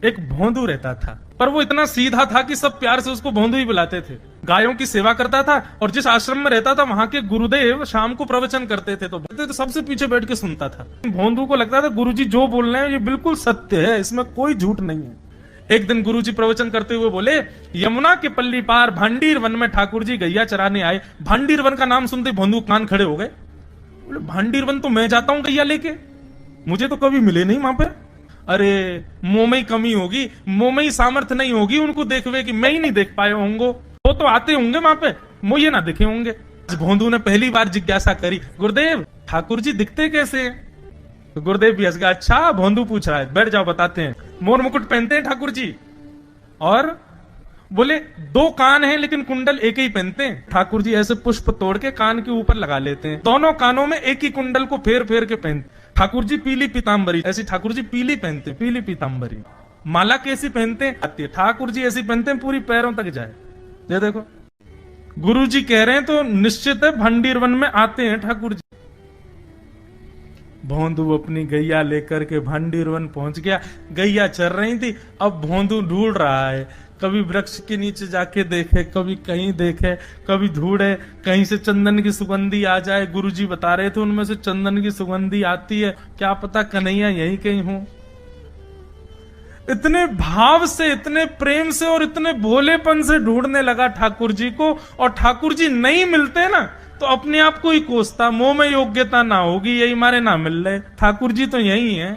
एक भोंदू रहता था, पर वो इतना सीधा था कि सब प्यार से उसको भोंदू ही बुलाते थे। गायों की सेवा करता था और जिस आश्रम में रहता था वहां के गुरुदेव शाम को प्रवचन करते थे तो सबसे पीछे बैठ के सुनता था। भोंदू को लगता था गुरुजी जो बोल रहे हैं ये बिल्कुल सत्य है, इसमें कोई झूठ नहीं है। एक दिन गुरुजी प्रवचन करते हुए बोले, यमुना के पल्ली पार भांडीर वन में ठाकुर जी गैया चराने आए। भांडीर वन का नाम सुनते भोंदू कान खड़े हो गए। बोले भांडीर वन तो मैं जाता हूं गैया लेके, मुझे तो कभी मिले नहीं वहां पे। अरे मुंह में ही कमी होगी, मुंह में ही सामर्थ्य नहीं होगी उनको देखवे कि मैं ही नहीं देख पाए होंगे, वो तो आते होंगे वहां पे, मुझे ना दिखे होंगे। भोंदू ने पहली बार जिज्ञासा करी, गुरुदेव ठाकुर जी दिखते कैसे हैं? तो गुरुदेव भी हंस गया, अच्छा भोंदू पूछ रहा है, बैठ जाओ बताते हैं। मोर मुकुट पहनते हैं ठाकुर जी, और बोले 2 कान हैं लेकिन कुंडल एक ही पहनते हैं। ठाकुर जी ऐसे पुष्प तोड़ के कान के ऊपर लगा लेते हैं, दोनों कानों में एक ही कुंडल को फेर फेर के पहनते। ठाकुर जी पीली पीतांबरी, ऐसी ठाकुर जी पीली पहनते, पीली पीतांबरी। माला कैसी पहनते हैं आती है, ठाकुर जी ऐसी पहनते हैं पूरी पैरों तक जाए। ये देखो गुरु जी कह रहे हैं तो निश्चित है भंडीर वन में आते हैं ठाकुर जी। भोंदू अपनी गैया लेकर के भंडीर वन पहुंच गया। गैया चर रही थी, अब भोंदू ढूंढ रहा है, कभी वृक्ष के नीचे जाके देखे, कभी कहीं देखे, कभी ढूंढे कहीं से चंदन की सुगंधी आ जाए। गुरुजी बता रहे थे उनमें से चंदन की सुगंधी आती है, क्या पता कन्हैया यही कहीं हो। इतने भाव से, इतने प्रेम से और इतने भोलेपन से ढूंढने लगा ठाकुर जी को, और ठाकुर जी नहीं मिलते ना तो अपने आप को ही कोसता, मुंह में योग्यता ना होगी यही मारे ना मिल रहे, ठाकुर जी तो यही है।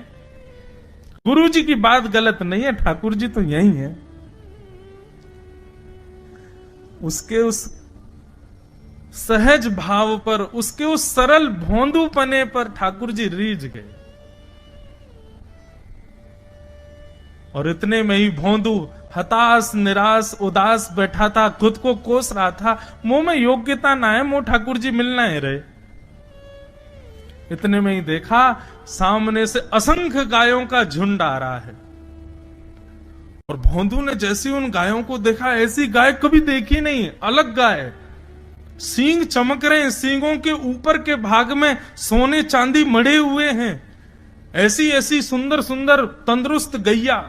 गुरु जी की बात गलत नहीं है, ठाकुर जी तो यही है। उसके उस सहज भाव पर, उसके उस सरल भोंदूपने पर ठाकुर जी रीझ गए, और इतने में ही भोंदू हताश निराश उदास बैठा था, खुद को कोस रहा था, मुंह में योग्यता ना है, मुंह ठाकुर जी मिलना है रहे। इतने में ही देखा सामने से असंख्य गायों का झुंड आ रहा है, और भोंदू ने जैसी उन गायों को देखा, ऐसी गाय कभी देखी नहीं, अलग गाय, सींग चमक रहे हैं, सींगों के ऊपर के भाग में सोने चांदी मढ़े हुए हैं, ऐसी ऐसी सुंदर सुंदर तंदुरुस्त गैया।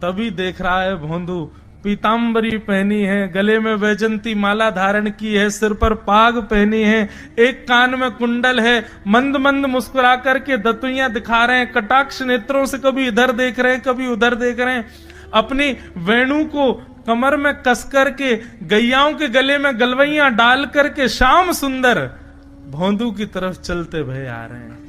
तभी देख रहा है भोंदू, पीतांबरी पहनी है, गले में वैजंती माला धारण की है, सिर पर पाग पहनी है, एक कान में कुंडल है, मंद मंद मुस्कुरा करके दतुइयां दिखा रहे हैं, कटाक्ष नेत्रों से कभी इधर देख रहे हैं कभी उधर देख रहे हैं, अपनी वेणु को कमर में कस करके गैयाओं के गले में गलवैयां डाल करके श्याम सुंदर भोंदू की तरफ चलते भय आ रहे हैं।